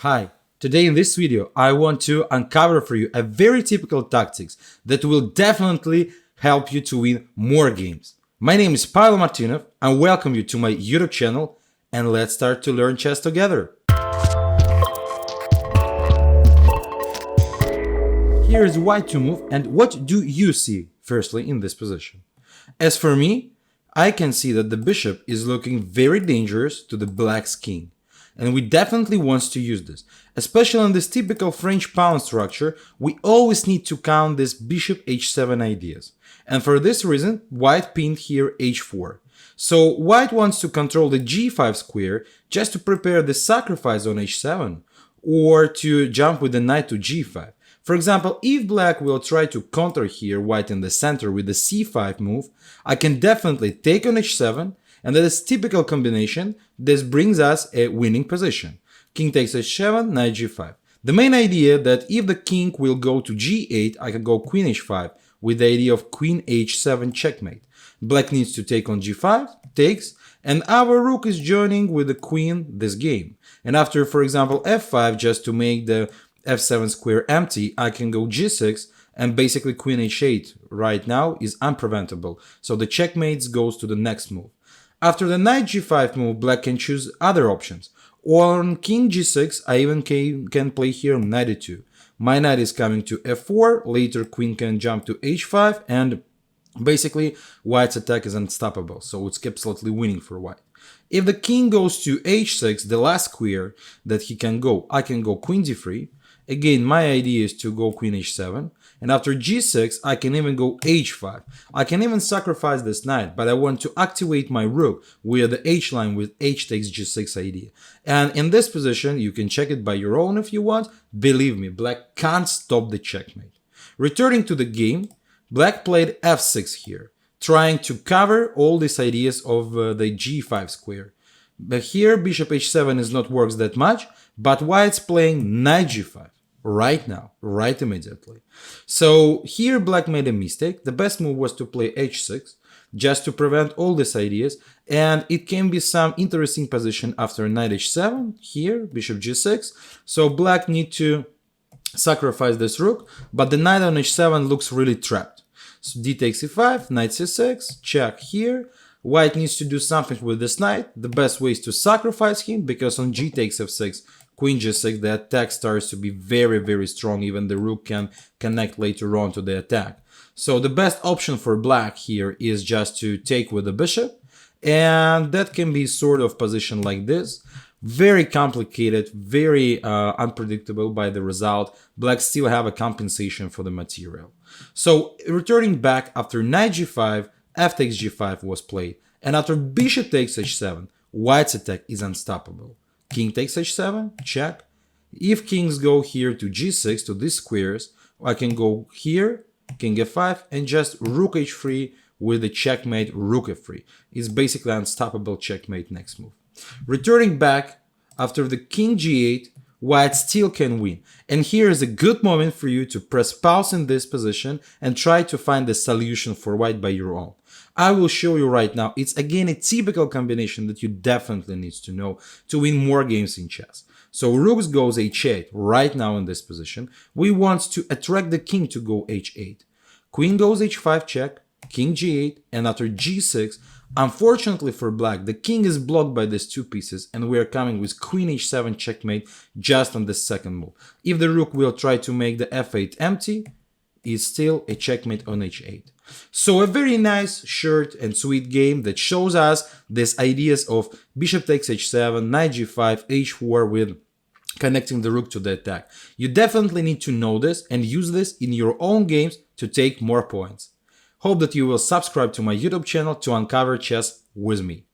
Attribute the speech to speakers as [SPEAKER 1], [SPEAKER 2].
[SPEAKER 1] Hi, today in this video I want to uncover for you a very typical tactics that will definitely help you to win more games. My name is Pavel Martinov and welcome you to my YouTube channel, and let's start to learn chess together. Here is white to move, and what do you see firstly in this position? As for me, I can see that the bishop is looking very dangerous to the black's king. And we definitely want to use this. Especially in this typical French pawn structure, we always need to count this bishop h7 ideas. And for this reason, white pinned here h4. So white wants to control the g5 square just to prepare the sacrifice on h7 or to jump with the knight to g5. For example, if black will try to counter here white in the center with the c5 move, I can definitely take on h7, and that is typical combination. This brings us a winning position. King takes h7, knight g5. The main idea that if the king will go to g8, I can go queen h5 with the idea of queen h7 checkmate. Black needs to take on g5, takes, and our rook is joining with the queen this game. And after, for example, f5, just to make the f7 square empty, I can go g6, and basically queen h8 right now is unpreventable. So the checkmates goes to the next move. After the knight g5 move, black can choose other options. Or on king g6, I even can play here knight e2. My knight is coming to f4, later queen can jump to h5, and basically white's attack is unstoppable, so it's absolutely winning for white. If the king goes to h6, the last square that he can go, I can go queen d3. Again, my idea is to go queen h7, and after g6, I can even go h5. I can even sacrifice this knight, but I want to activate my rook with the h-line with h takes g6 idea. And in this position, you can check it by your own if you want. Believe me, black can't stop the checkmate. Returning to the game, black played f6 here, trying to cover all these ideas of the g5 square. But here, bishop h7 is not works that much, but white's playing knight g5. Right now, right immediately. So here black made a mistake. The best move was to play h6 just to prevent all these ideas, and it can be some interesting position after knight h7 here, bishop g6. So black need to sacrifice this rook, but the knight on h7 looks really trapped. So d takes e5, knight c6, check here. White needs to do something with this knight. The best way is to sacrifice him, because on g takes f6, queen g6, the attack starts to be very strong. Even the rook can connect later on to the attack. So the best option for black here is just to take with the bishop, and that can be sort of position like this. Very complicated, very unpredictable by the result. Black still have a compensation for the material. So returning back, after knight g5, f takes g5 was played, and after bishop takes h7, white's attack is unstoppable. King takes h7, check. If kings go here to g6, to these squares, I can go here, king f5, and just rook h3 with the checkmate rook f3. It's basically unstoppable checkmate next move. Returning back, after the king g8, white still can win. And here is a good moment for you to press pause in this position and try to find the solution for white by your own. I will show you right now. It's again a typical combination that you definitely need to know to win more games in chess. So rook goes h8 right now in this position. We want to attract the king to go h8. Queen goes h5 check, king g8, and after g6, unfortunately for black, the king is blocked by these two pieces, and we are coming with queen h7 checkmate just on the second move. If the rook will try to make the f8 empty, it's still a checkmate on h8. So a very nice, short and sweet game that shows us these ideas of bishop takes h7, knight g5, h4 with connecting the rook to the attack. You definitely need to know this and use this in your own games to take more points. Hope that you will subscribe to my YouTube channel to uncover chess with me.